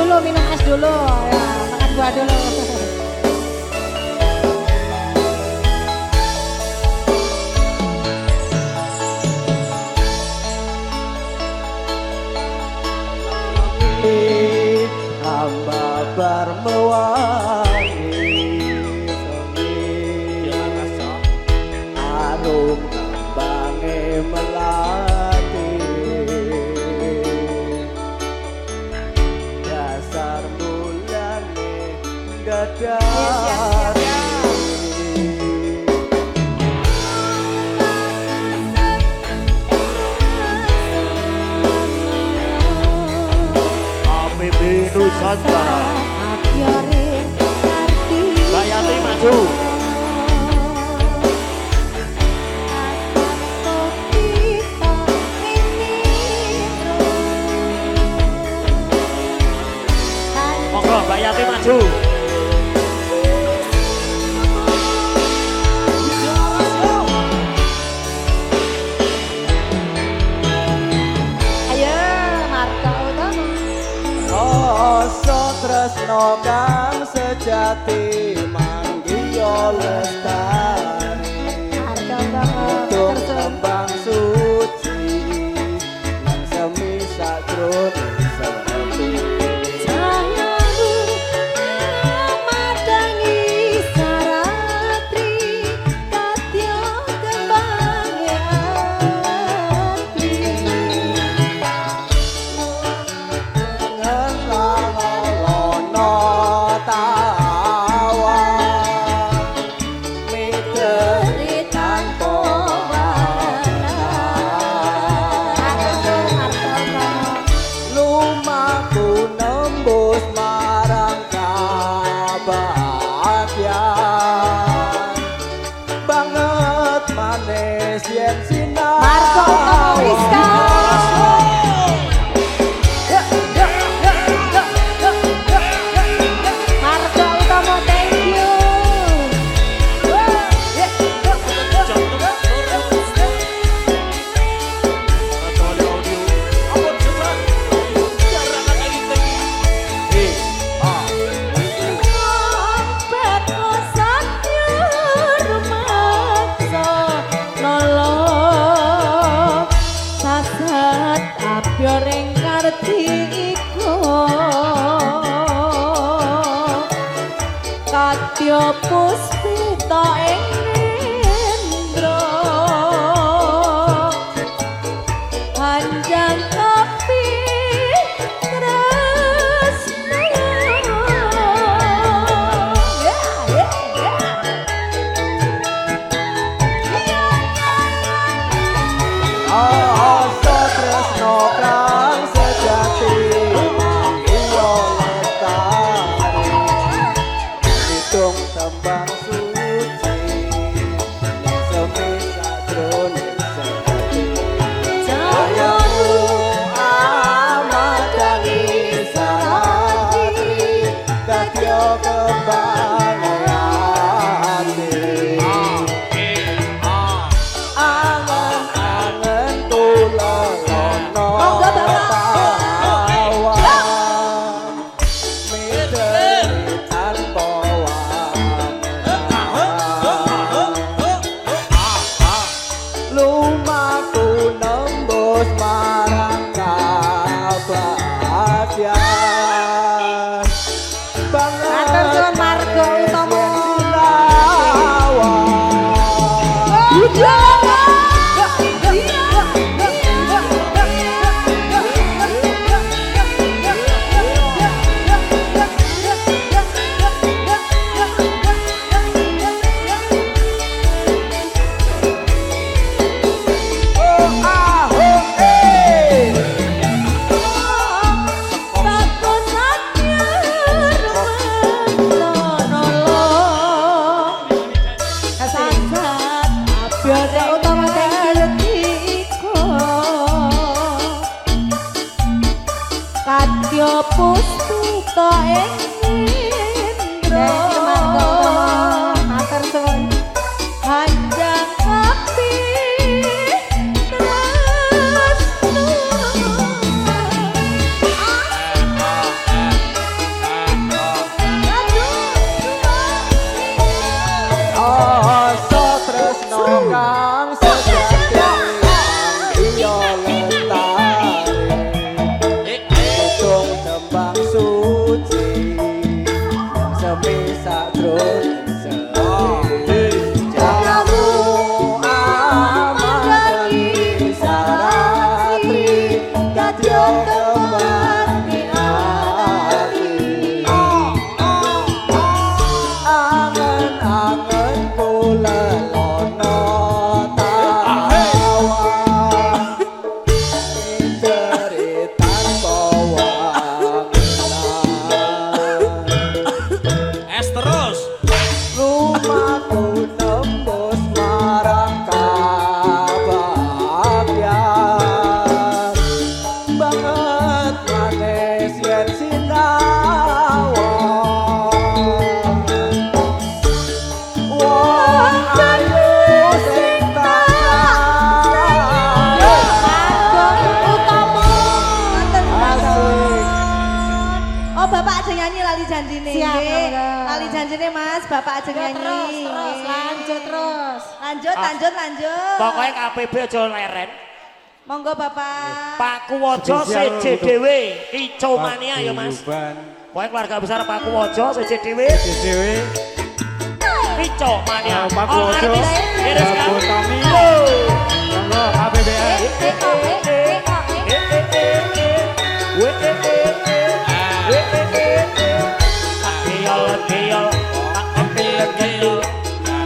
dulu, minum es dulu. Ya, makan buah dulu. Hamba bermewangi arum tambange melati dasar mulane dadar Nusantara Mbak Yati maju monggo Mbak Yati maju tresno kang sejati manggiya lestari untuk tembang suci nang semi sakroning seperti sayamu madangi saratri katya kembang yati banget manis yen sinar Marco Rizka Marco Utomo, thank you. Goreng ngerti iku katya puspita ing nendra panjang kopi tresno tresno kang sejati manggiya lestari hitung tembang suci semi sakroning seperti sayamu amadangi saratri katya kembang yati angen-angen tulang Marco Utomo Katya puspita ing nindra matur suwun panjang kopi tresno ingsun sedih jamu amani saratri kadya kembang di hati angen-angen kula lono tawa ceritan Es terus. rumahku nembus marang kabagyan banget manis yen sinawon wong ayu sing Oh, Bapak aja nyanyi lali janjine. Siap, Nggih. monggo. Lali janjine Mas, Bapak aja nyanyi. lanjut terus. Lanjut. Pokoknya KPB aja leren. Monggo Bapak. Pak Kuwojo CJDW Ico Mania ya Mas. Ban Pokoknya keluarga besar Pak Kuwojo CJDW dhewe Ico Mania. Pak All Kuwojo, artis iriskan. Jabu Tami. Yo. monggo KBBN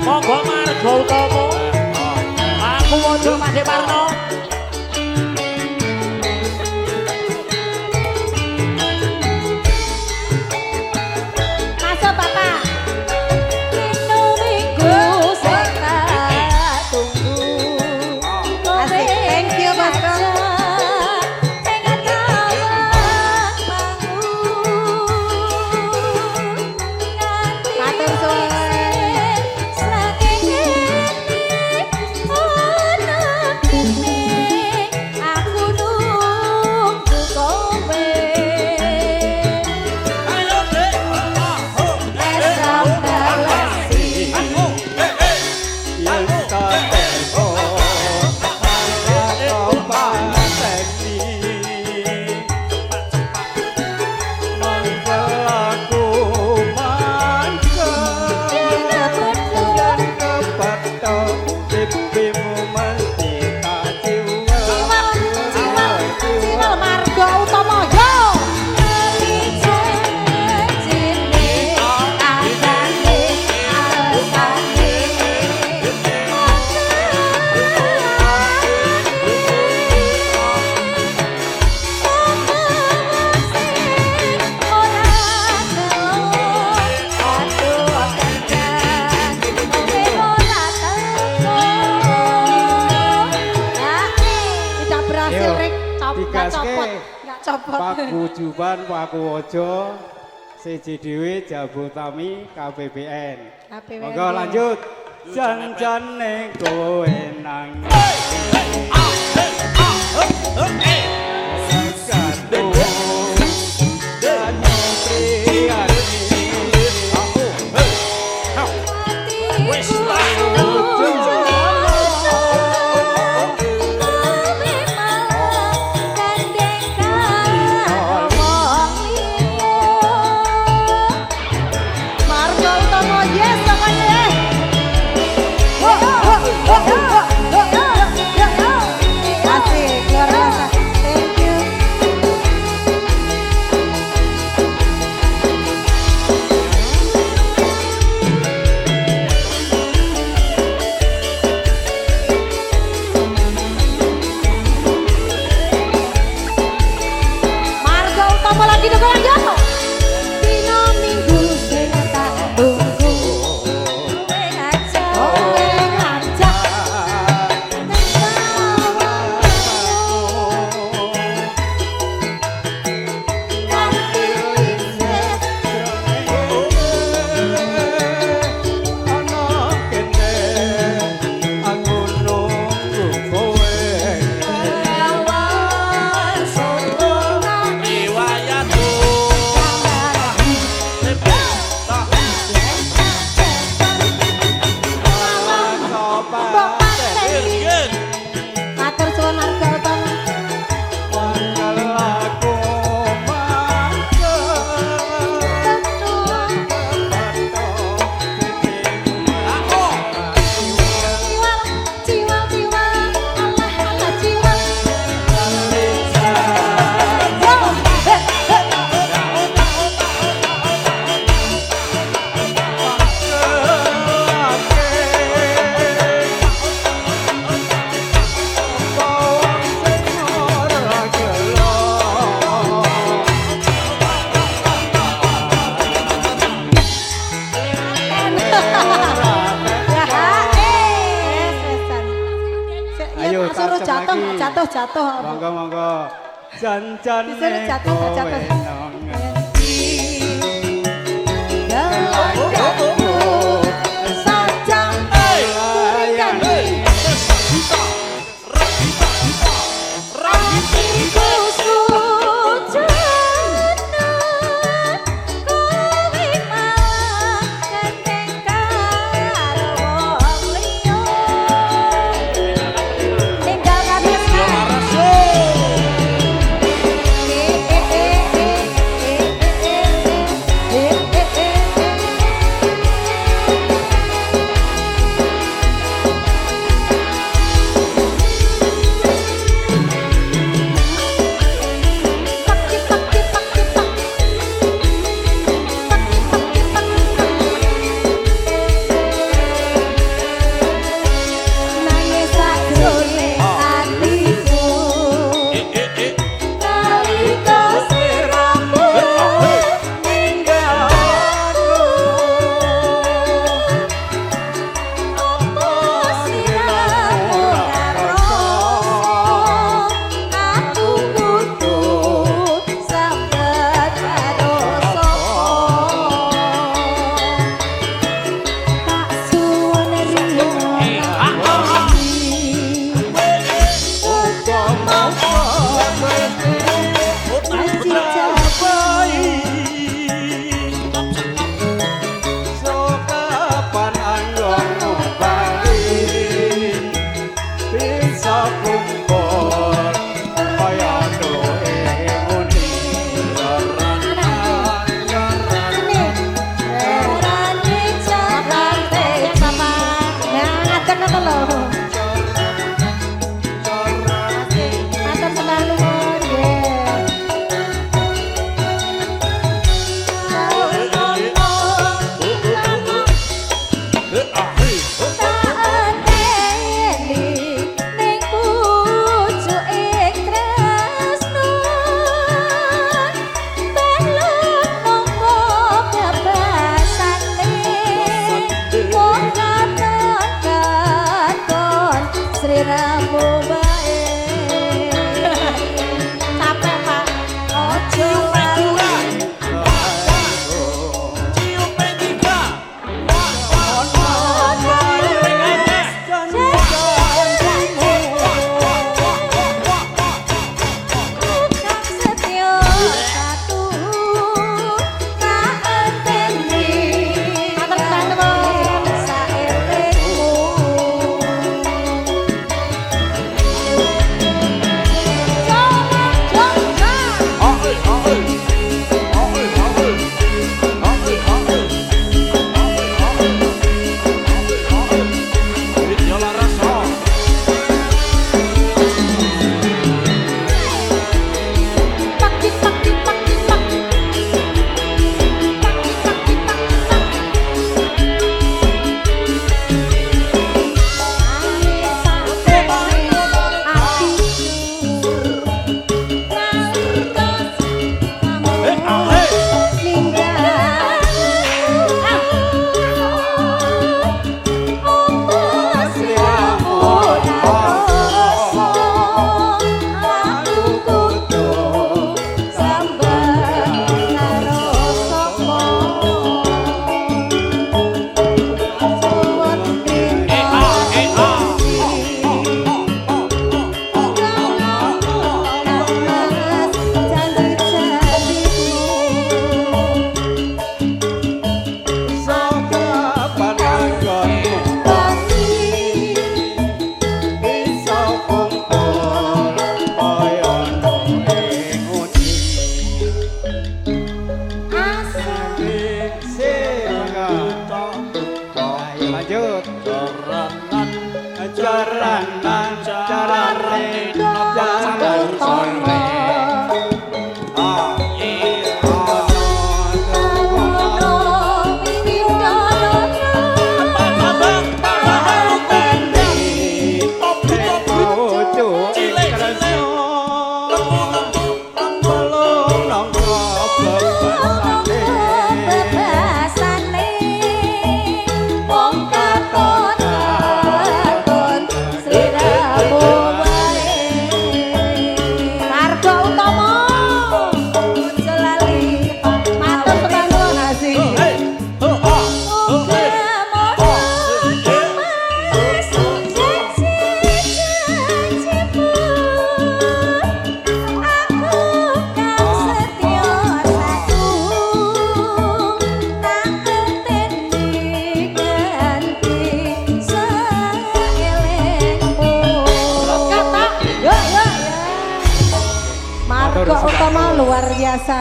Monggo Margo Utomo Aku Wojo Mas Parno. Masuk Bapak. Dino minggu sing tak tunggu. Asik. Thank you Mas Bro. Pengen kawan bangun. Matur suwun. Ayo dek. yen katerko kau paseni mangkelaku mangkel yen kepatho pipimu mesti kaciwa Siwel Margo Utomo yo. Tidak berhasil Yo, Rek. Nggak digaske. copot. Nggak copot. Pak Kujuban Pak Kuwojo CJDW Jabu Tami KBBN. KBBN. Monggo lanjut. Jan-jane kowe nangis. Gandung danyu priyani. Wis lah. Margo Utomo yes pokoknya. Asik, luar biasa. jatuh, lagi. jatuh. Monggo monggo. Jan-jan Disuruh ning jatuh, nggak kowe jatuh. nang Sajang layang. Hatiku sujana kowe malah gandeng karo wong liya. Tinggal kabeh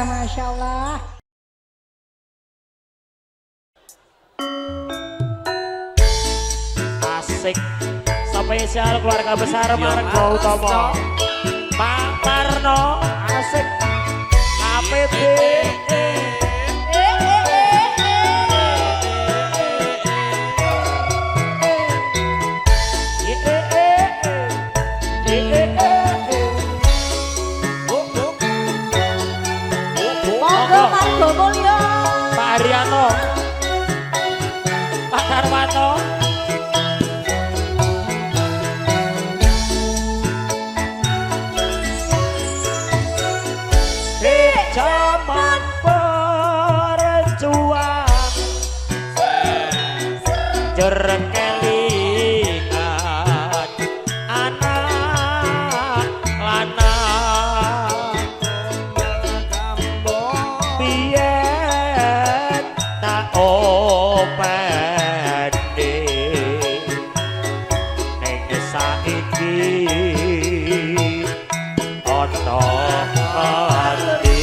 Masya Allah. Asik. Spesial keluarga besar Margo Utomo. Pak Tarno asik. APB. Monggo Margo Mulya. Pak Ariano, Pak Darwanto, di zaman perjuangan jerkelingan anak lanang biyen tak openi ning saiki ana ati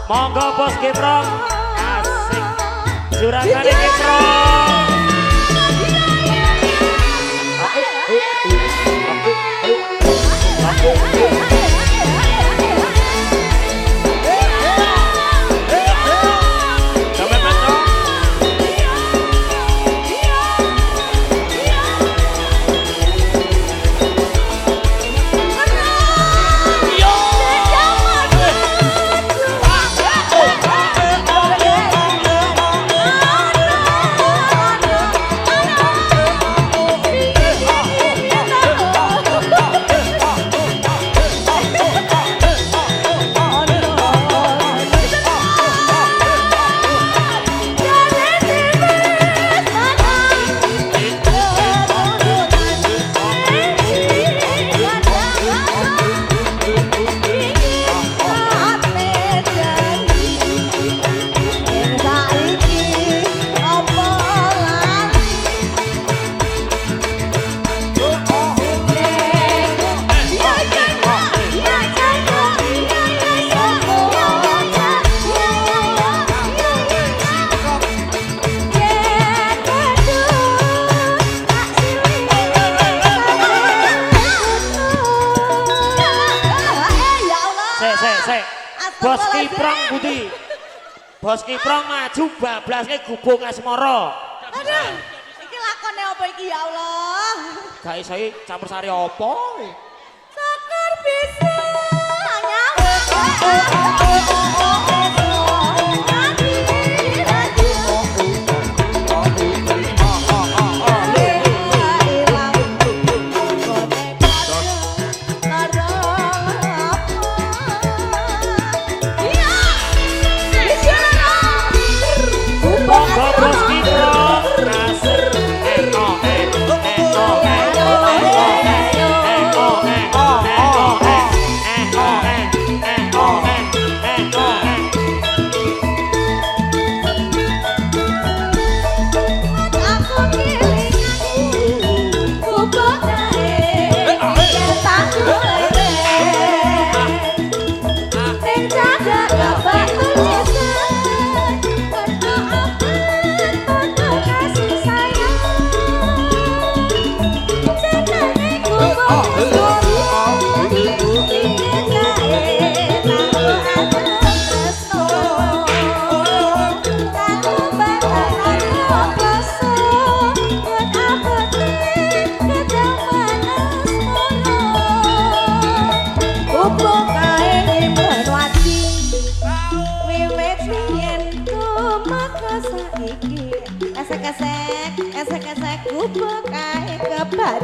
monggo Bos Geprong asik juragan Geprong Bos Kiprong Budi. Bos Kiprong maju bablasnya gubung asmara. Aduh, iki lakone apa iki ya Allah? Gak iso campur sari apa? Sakar bisa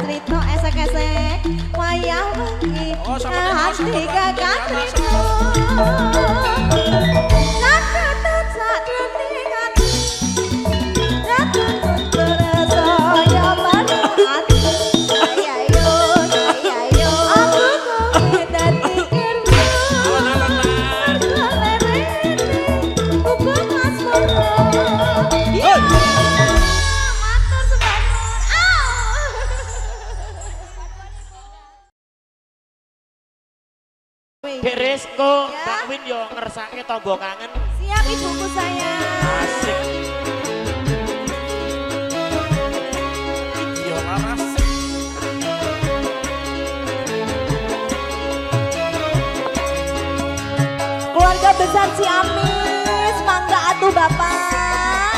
cerita esek-esek wayah wengi hati gagah trimo natut sakjroning ati natut saya manut ayo aku kowe dadi kerja Dek Resko, Mbak Win yo ngersake tombo kangen. Siap ibuku sayang. Asik. Yo laras. Keluarga besar Ciamis, mangga atuh Bapak.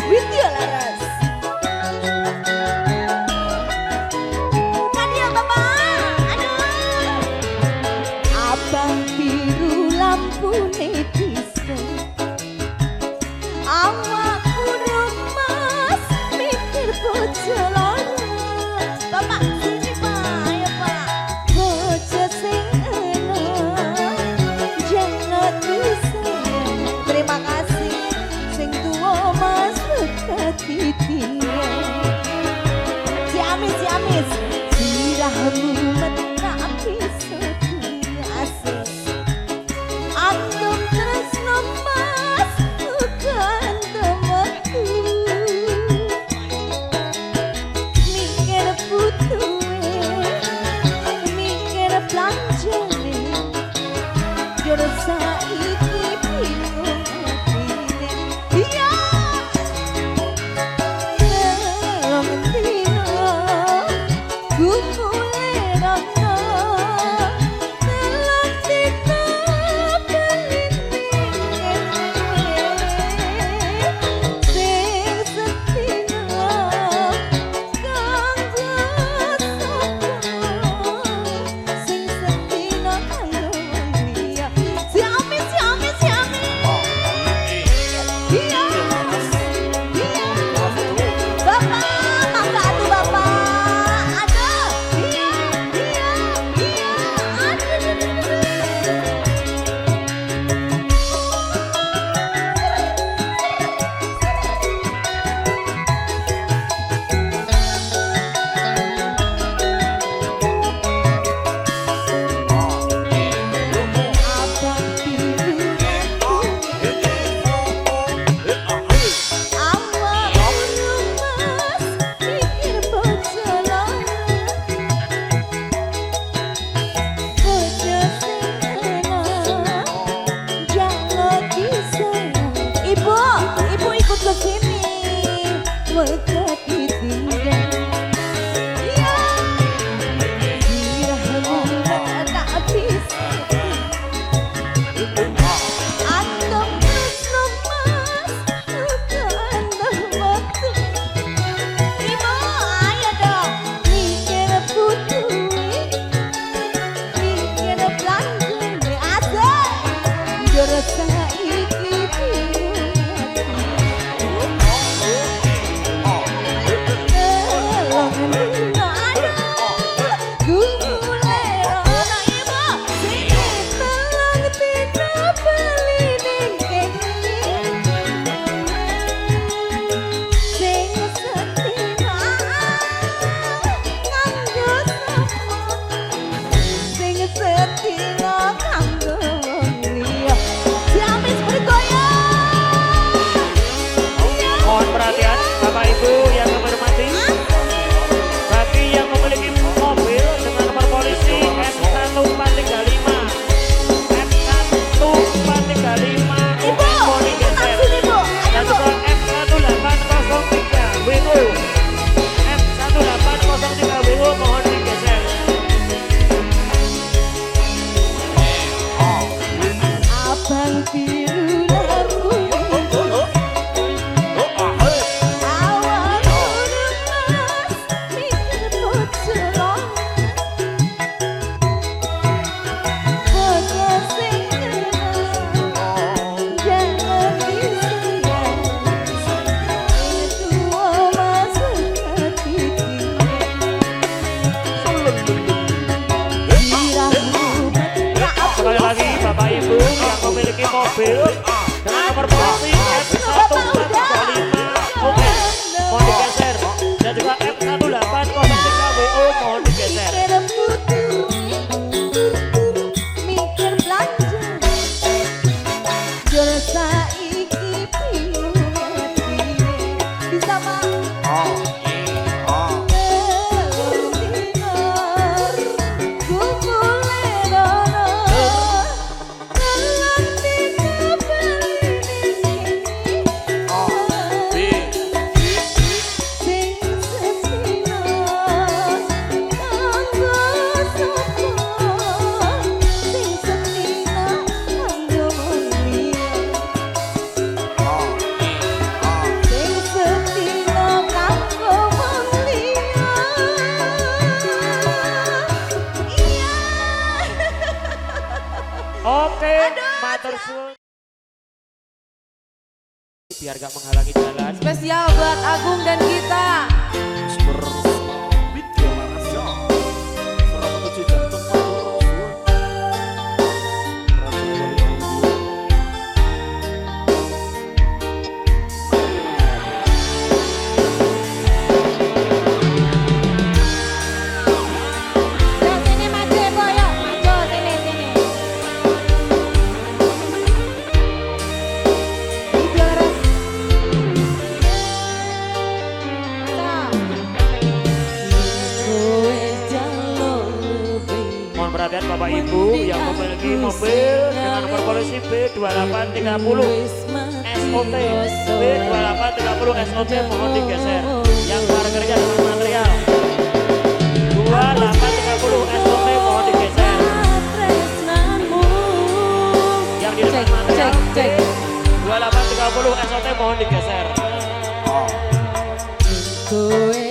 Widya Laras. Nadia Bapak, aduh. Abang biru lampune bisa. Awakku remas mikir bojo lara. Bapak sini Pak, ya Pak. Bojo sing enak. Jangan disayang. Terima kasih sing tuwa mas dekati dia. Ciamis sirahmu menapi sedunia asik. Antum tresno mas bukan temanku. Mikir putuwe, mikir belanjane. Jero saiki bingung atine. Iya. Nelong dino, ku mulai rono. Nelong dino belini. Sing setino, kanggo sopo. Sing setino kanggo dia. Ciamis. Iya. Bapak, mangga atuh Bapak. Aduh. Iya. Abang biru awak rumas mikir bojo lara. Bojo sing enak jangan disayang. Ibu ikut ke sini. Wekat ditinggal. Iya. Dirahmu tak bisa. Antum tresno mas bukan temanku. Ibu ayo dong. Mikir putuwe, mikir belanjane asik. Jero saiki bingung ati. Nelong dino aduh. Ku mulai rono ibu. Nelong dino bali ning kene. Sing setino kanggo sapa. Sing setino kanggo wong liya. Ciamis bergoyang. Mohon perhatian Bapak Ibu yang kami hormati. Bagi yang memiliki mobil dengan nomor polisi F1435 Ibu, mohon digeser. sini Bu. Dan Ayo Bu. juga F1803 WO F1803 WO mohon digeser. Abang biru lampu. Awak rumas mikir bojo lara. Bojo sing enak jangan disayang. Itu mas dekati dia. mobil dengan nomor polisi F1425. Oke, mohon digeser. Dan juga F1803WO mohon digeser. Mikir belanja jur saiki piye bisa mah Oke, matur suwun. Biar gak menghalangi jalan. Spesial buat Agung dan Gita. Perhatian Bapak Ibu yang memiliki mobil dengan nomor polisi B2830 SOT B2830 SOT mohon digeser. Yang parkirnya dengan material 2830 SOT mohon digeser. Yang di depan material B2830 SOT mohon digeser. Kowe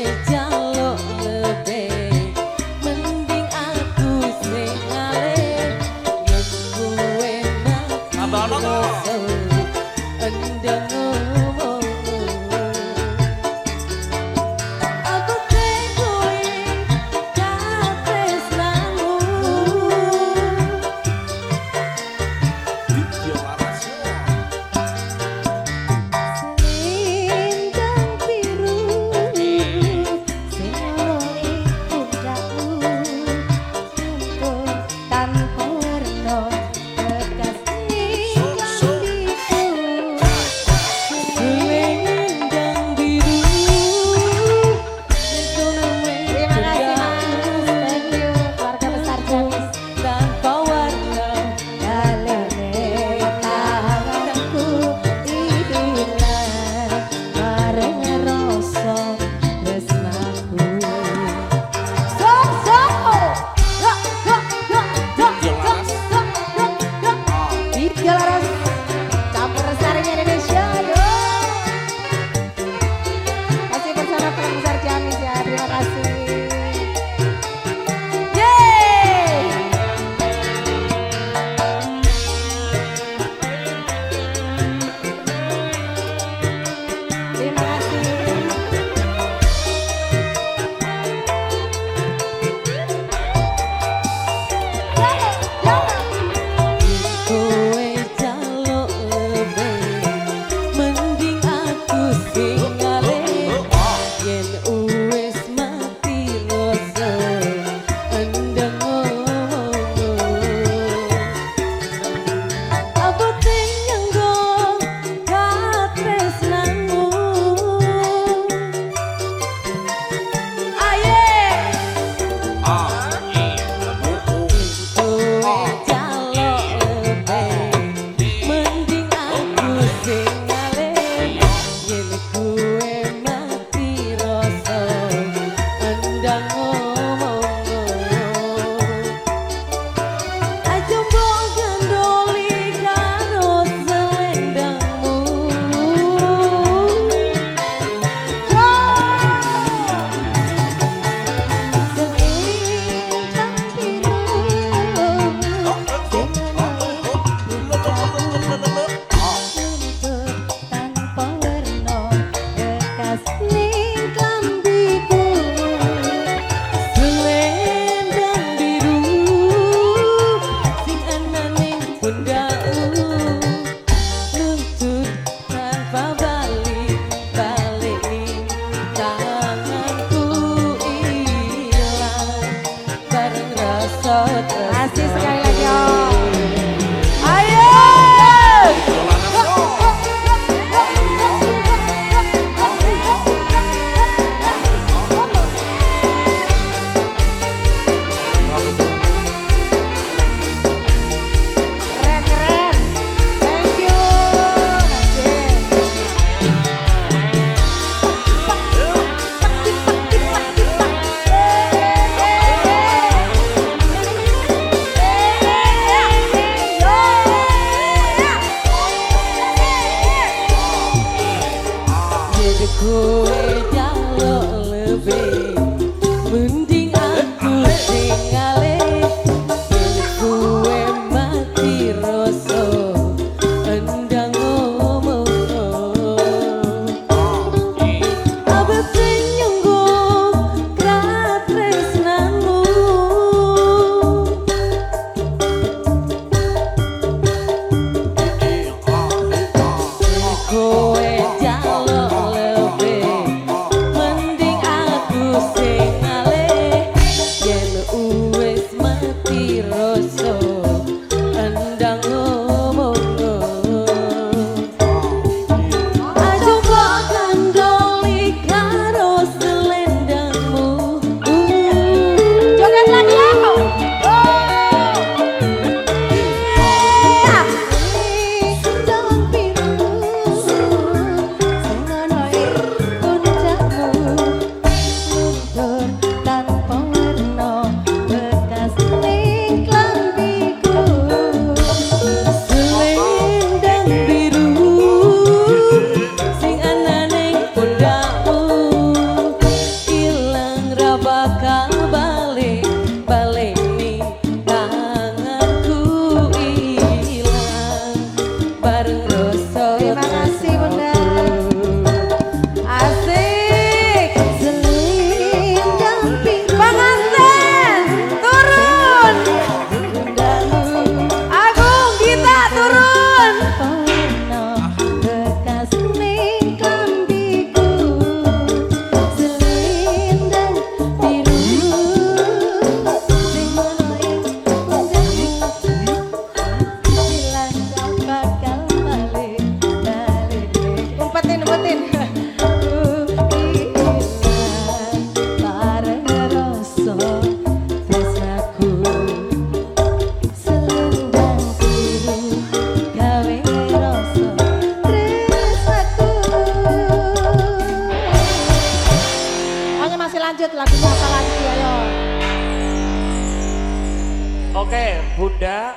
Oke, Bunda.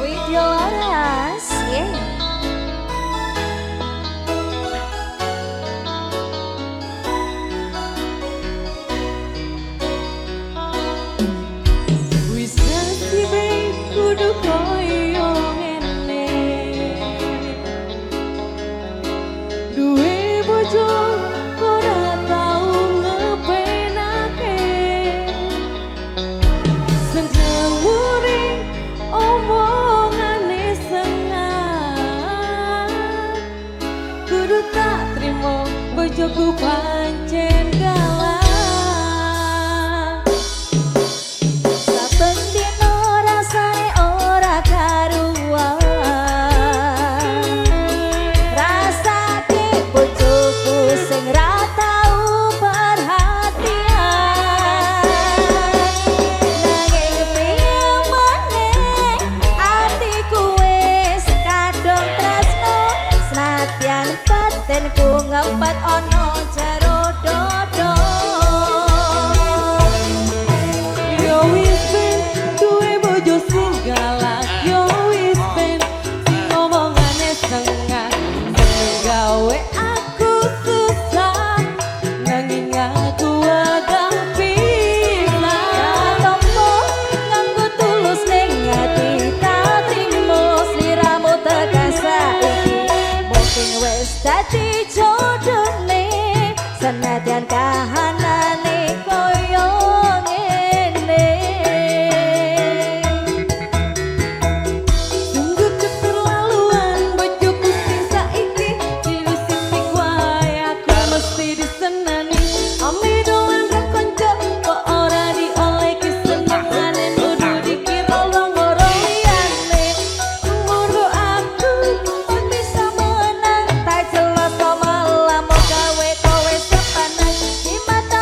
Video Laras, yeah. Wis nasibe kudu koyo ngene. Duwe bojo ora tau ngepenake. Seneng muring omongane sengat. Kudu tak trimo bojoku pancen galak. Saben dino rasane ora karuan. Rasake bojoku sing ra tau perhatian. Nanging piye maneh atiku wis kadung tresno. Senadyan batinku ngempet ono jero dodo. Yo wis ben duwe bojo sing galak. Yo wis ben sing ngomongane sengak. Seneng gawe aku susah. Nanging aku agak pisan. Tompo nganggo tulus ning ati. Tak trimo sliramu tekan saiki. Mungkin wis dadi jodone. Senadyan kahanane koyo ngene. Sungguh keterlaluan bojoku sing saiki. Dilusik wae aku mesti disenani. Ame doan ra konco kok ora dioleki senengane. Kudu dikira loro liyane. Umurku aku bisa menang. Tak jelas kok malah mau gawe kowe sepanang. Di mata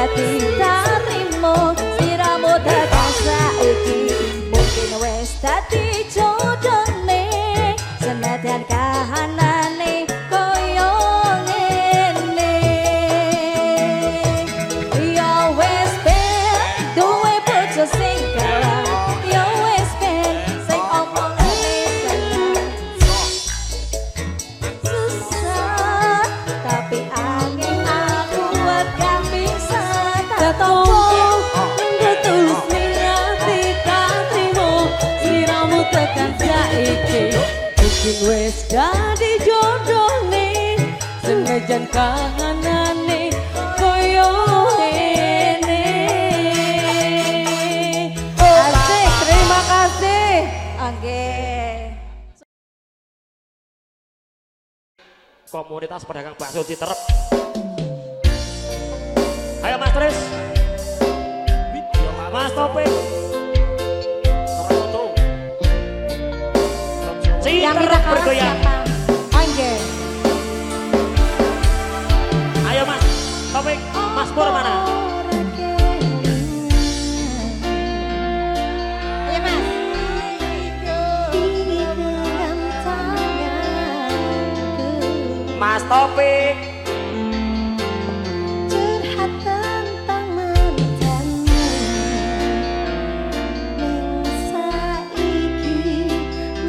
dadi tak trimo siramu tekan saiki mungkin wis dadi jodone senadyan kahanane koyo ngene ya wis ben duwe bojo sing galang ya wis ben sing omongane susah tapi angin aku gak bisa ketemu tulus mirati tak trimo siramu tekan saiki mungkin wis dadi jodone senajan kahanane koyo ngene. Asik, terima kasih. Oke. Komunitas pedagang bakso Citerep. Ayo Mas Tris. Mas Topik. Yang kita Citerep kalah bergoyang. siapa? Oke. Ayo Mas Topik, Mas Pur mana? Ayo Mas. Mas Topik. Curhat tentang mantanmu ning saiki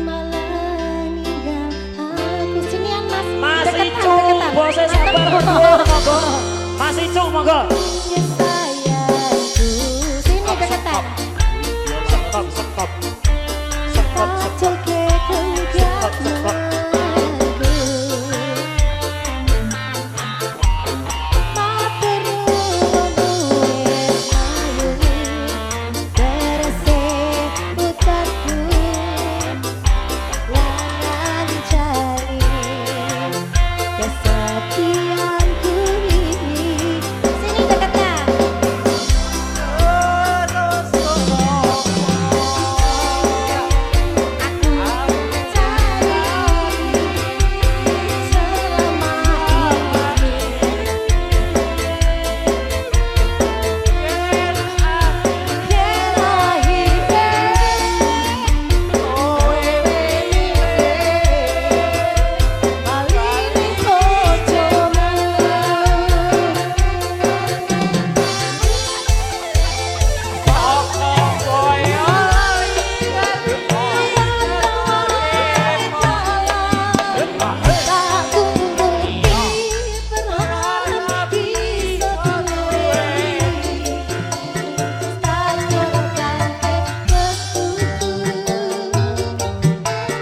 malah ninggal aku sinian Mas. Mas Deketan, Icu, deketan. bose sabar monggo. Mas Icu monggo. Ya sayangku Sini deketan. Stop, stop. Stop, stop. joge kenggak Stop. Sini deketan.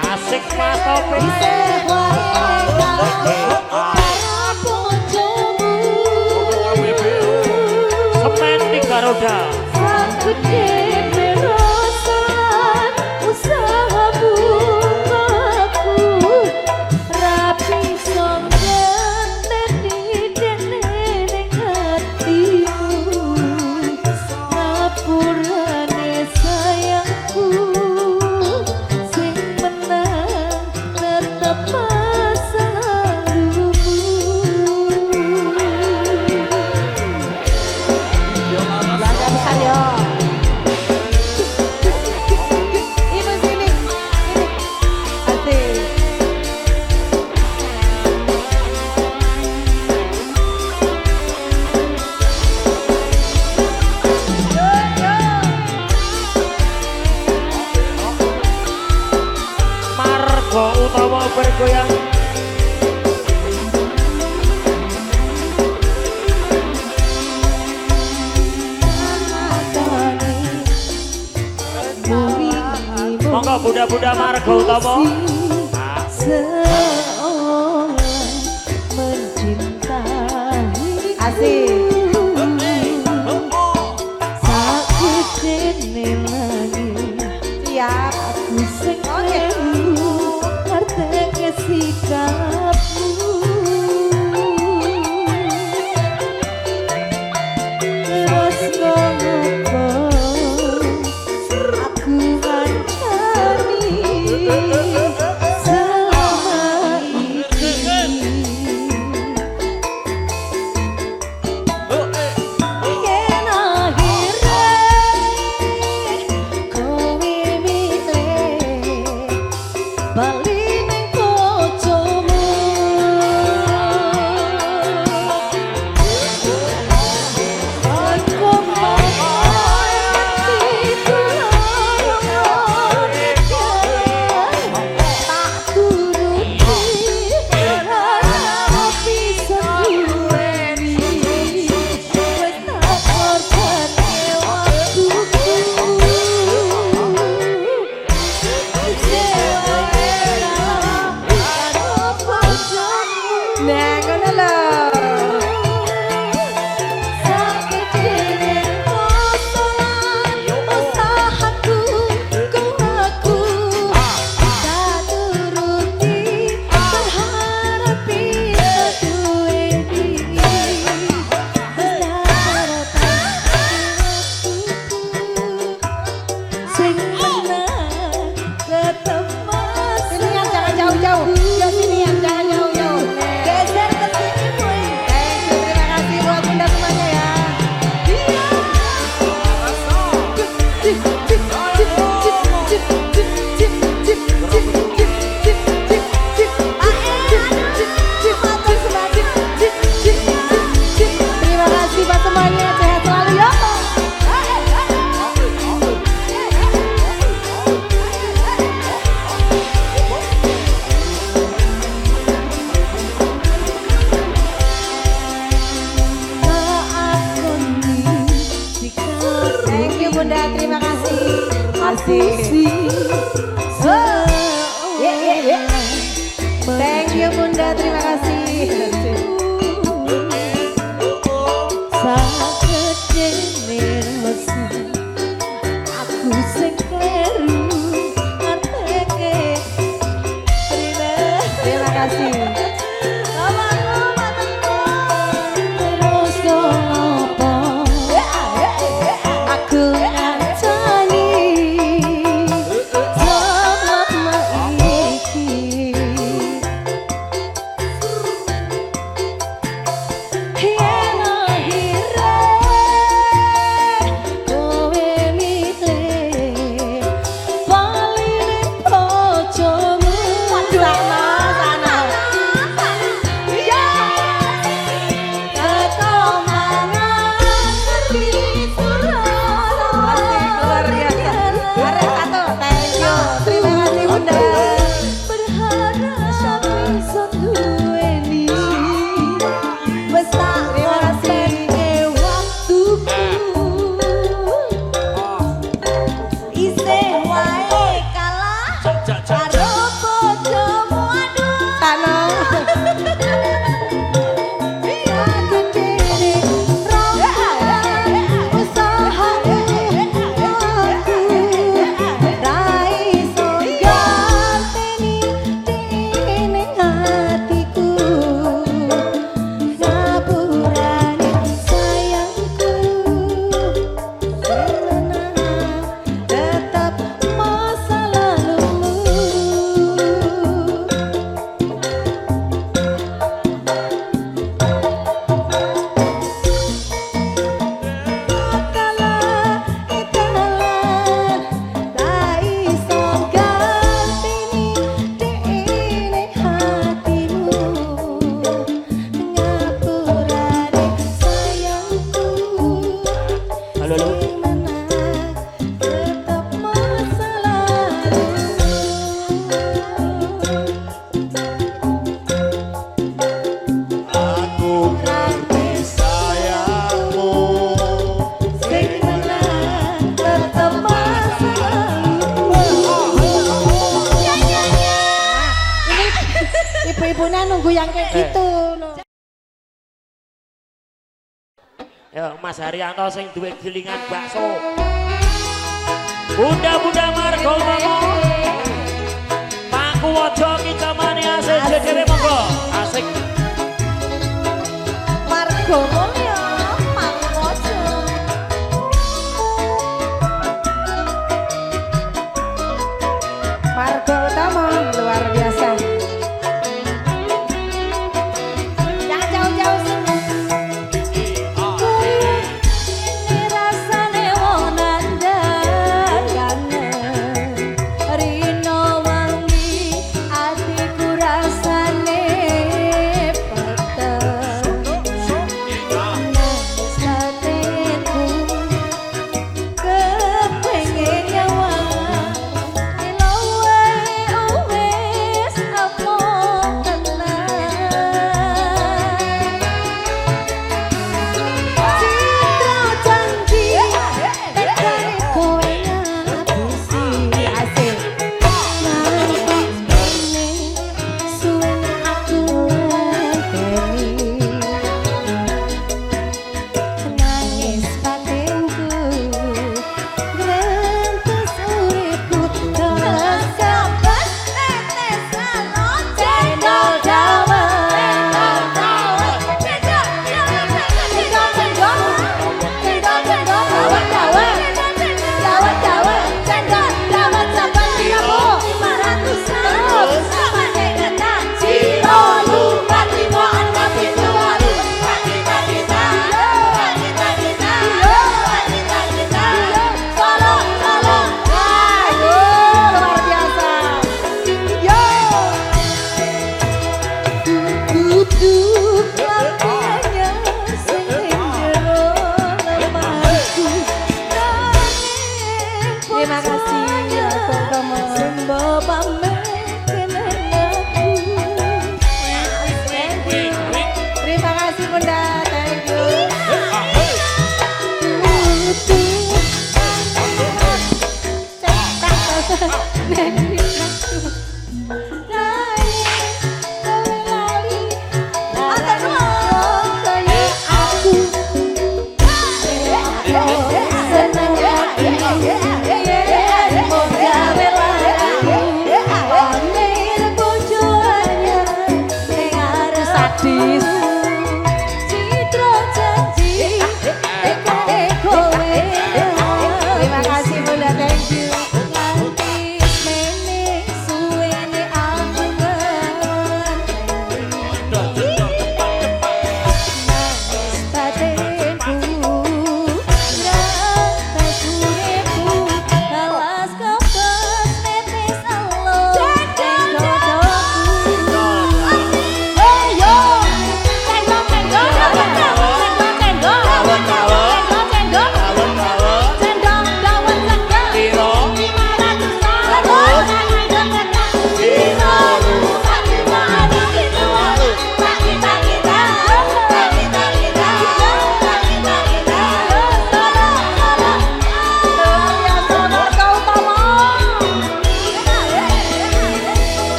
Asik Mas Topik. Semen 3 roda. Margo utawa bergoyang. Monggo Bunda-bunda Margo utawa. Seolah mencintai Asik. Saku dene langit Siap. aku sing elu ngerteke sikapmu terus ngopo aku ngancani selama Bunda, terima kasih. Asik. Thank you Bunda, terima kasih. Saged nirmesi aku sing kleru ngerteke Terima kasih. terus ngopo aku ngancani selama iki yen akhire kowe milih paling bojomu Sana. iya teko mangan ngerti Luar biasa. Arek satu, thank you. Terima kasih Bunda. berharap bisa duweni Besar, terima kasih. waktuku Isih wae kalah karo bojomu aduh. Tanah. tetap masa lalumu Halo, halo. tetap masa lalu Aku ngerti sayangmu. sing menang tetap masa lalu. Ibu-ibunya nunggu yang kayak gitu. Ya Mas Haryanto sing duwe gilingan bakso. Bunda-bunda Margo Momo. Paku Wajo Kicamane asik dhewe monggo. Asik. Margo Mulya, Pangwojo. Margo Utama, luar biasa. Jangan jauh-jauh sini. Ini rasane wong nandangane Rino wangi atiku rasane peteng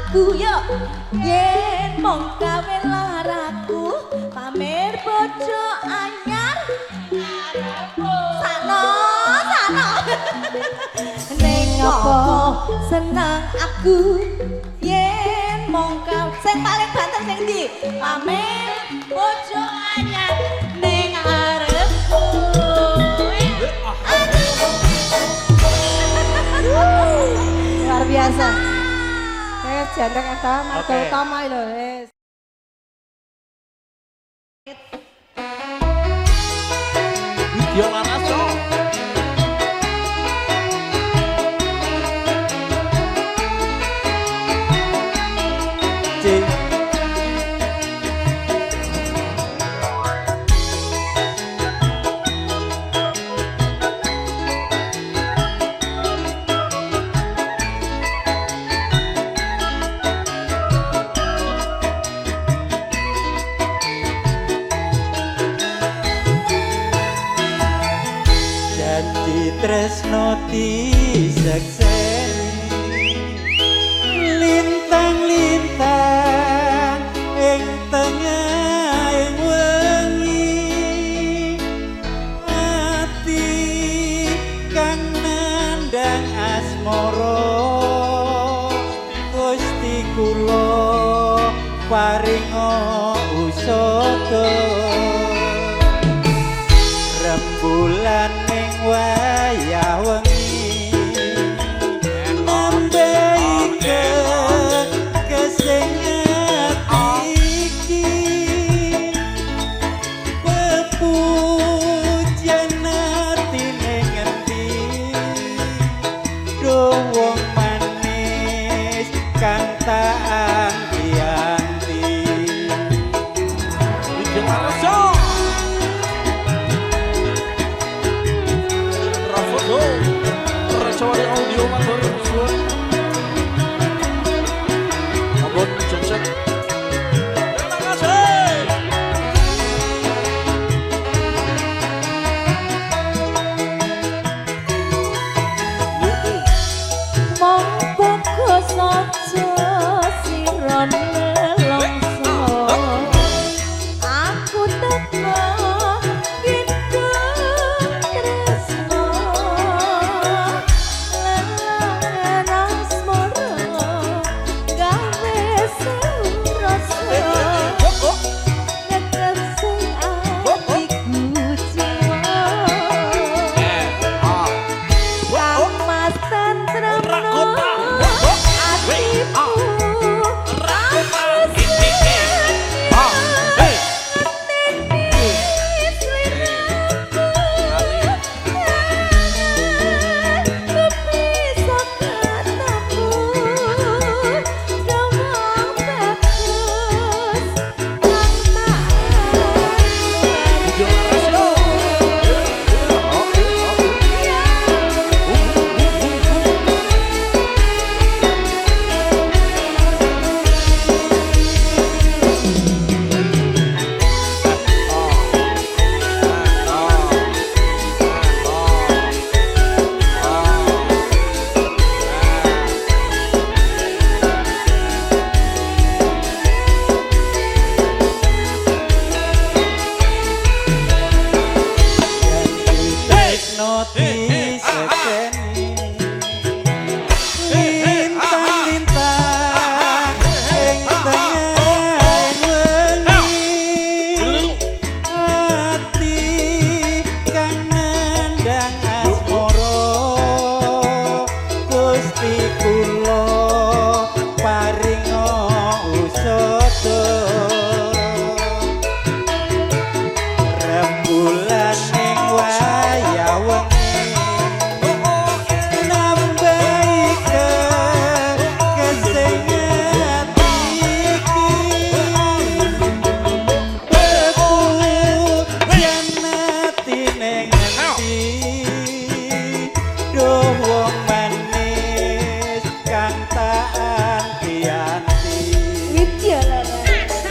aku yuk yen mong gawe laraku pamer bojo anyar sano ning apa seneng aku yen mong gawe sing paling banter sing ndi pamer bojo anyar ning arepku Luar biasa. Janteng eta marga utama lho, wis. Video laras yo. Tresno disekseni lintang-lintang ing tengahing wengi ati kang nandhang asmara Gusti kula paringa usada rembulan ning wayah wengi nambahi kesing iki pepujian atine ngendi do wong manis kang tak anti-anti Video laras yo. Racawali audio matur suwun. Abot cek. Terima kasih. Mong bagus aja sira nelongso aku teko kidung tresno lelangan asmara gawe surasa nekesing atiku jiwa Mas tentremno atiku Widya Laras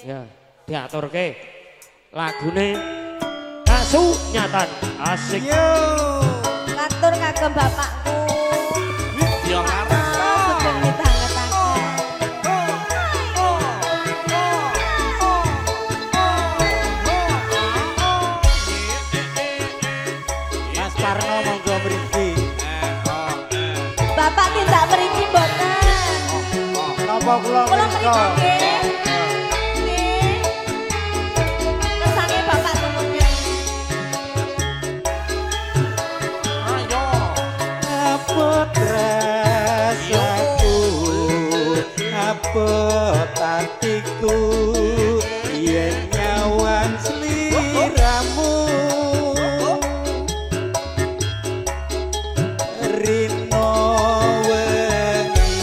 Ya, diaturke lagune kasunyatan asik. Yo. Ngatur kagem bapakku. Widya Larasa. Sugeng midhangetaken. Mas Parno monggo mriki. Bapak tindak mriki mboten. Napa kula Kula mriki? mriki nggih. Nggih. Kersane bapak tumunnya. Ayo. Apa rasaku, apa tatiku, yen nyawan sliramu. Rino wengi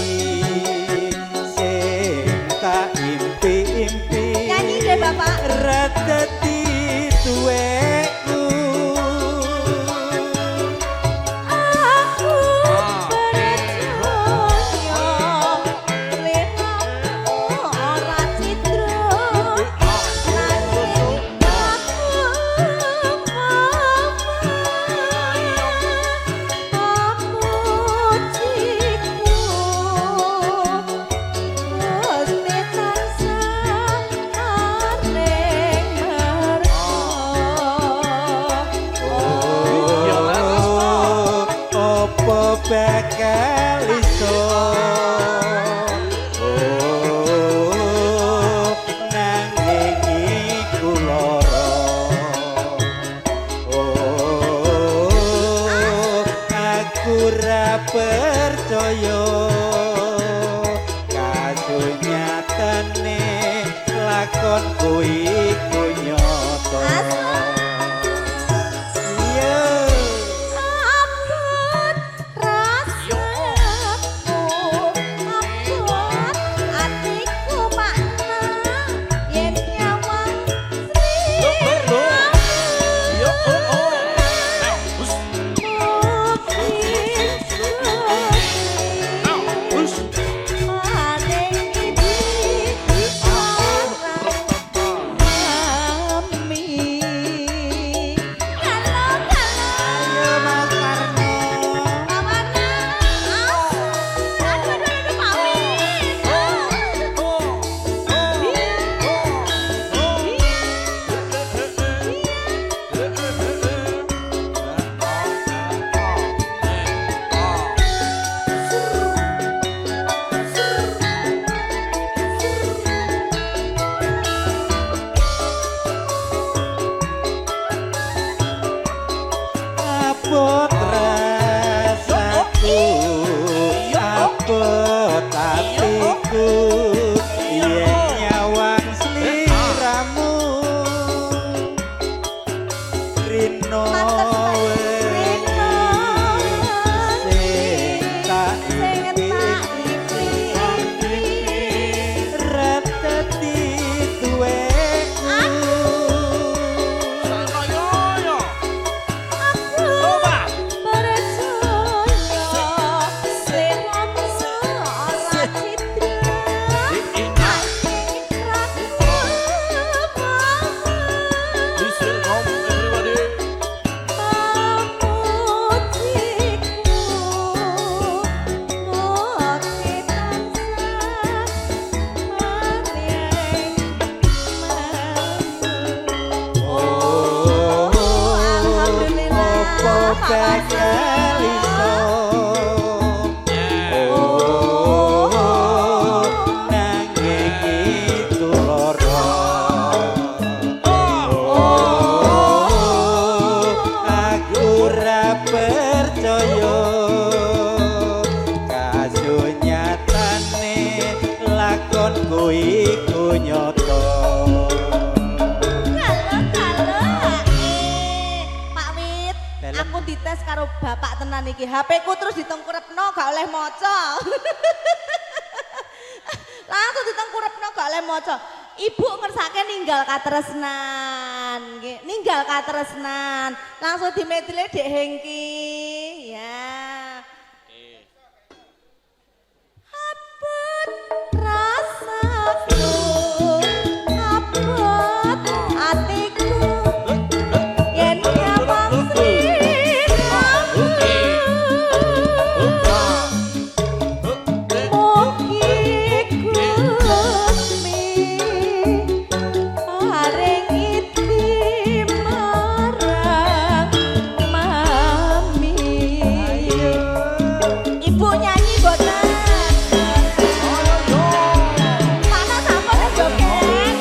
sing tak impi-impi. Nyanyi deh bapak. Radati tuweku. Aku percaya linamu ora citra nanging aku Gusti tansah maring Apa bakal iso nanging iku lara. Aku ra percaya kasunyatane lakonku iku nyata. Iya. Abot rasaku, abot atiku makna yen nyawang Yo. Yo. Us. Us. maning iki orang mami. Halo, Ayo Mas Parno. Pawana. Aduh, Pak Win. Abot rasaku, abot hatiku, yen nyawang sliramu. Rino Rino sing tak sing tak impi-impi. impi-impi. Radati tuweku. Yo. Listen home everybody. Apa bakal iso nanging iku lara. Aku ra percaya kasunyatane lakonku iku nyata. Pak Wit, Dalam. aku dites karo bapak tenan iki. HP-ku terus ditengkurepno gak oleh maca. Langsung ditengkurepno gak oleh maca. Ibu ngersake ninggal katresnan, nggih. Ninggal katresnan. Langsung dimedile Dek Hengki. Ya. Abot rasaku, Ibu nyanyi boten. Mana sampun joget.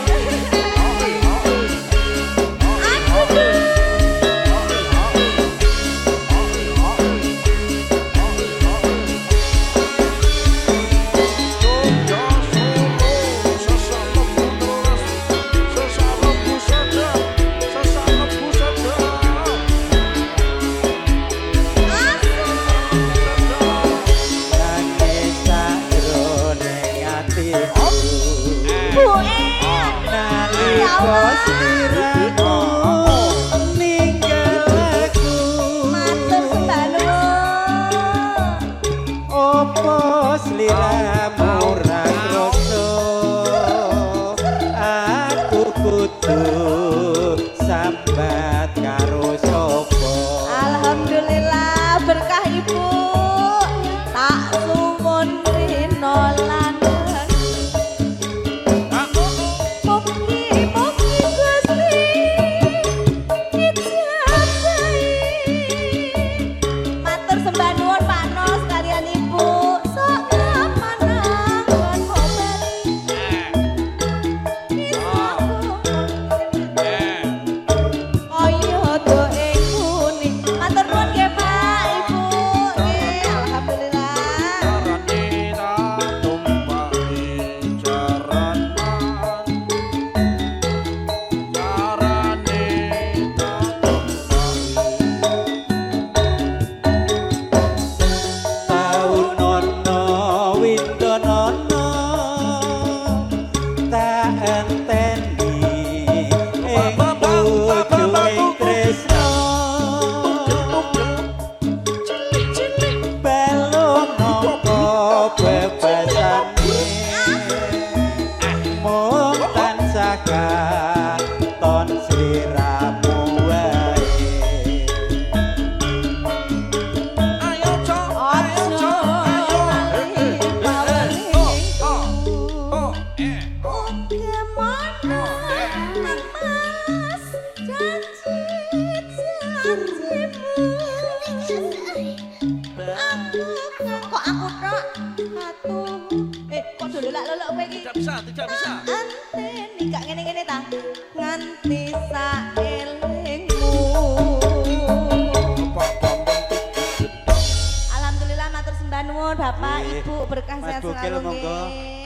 nangis sakjroning atiku Bu En. nalika sliramu ninggal aku Matur sembah nuwun. opo sliramu ora krasa aku kudu sambat karo sapa Alhamdulillah berkah ibu tak sumun rino lan mugi-mugi Gusti dijabahi. Matur sembah nuwun Pak Nos kalian ibu sok ngamanangan mobali kaya doeng kuning. Matur nuwun nggih Pak Ibu nggih alhamdulillah. Taunono windonono tak enteni ing ujung tresno balung nopo bebasane mung tansah katon sliramu wae Ojo lali bawali bagaimana mas janjimu kok aku tok atuh kok dolak-dolak kowe iki Tidak bisa. anteni gak ngene-ngene ta nganti saelingmu. Alhamdulillah matur sembah nuwun Bapak Nggih. Ibu berkah Mas sehat Bukil, selalu monggo. nggih.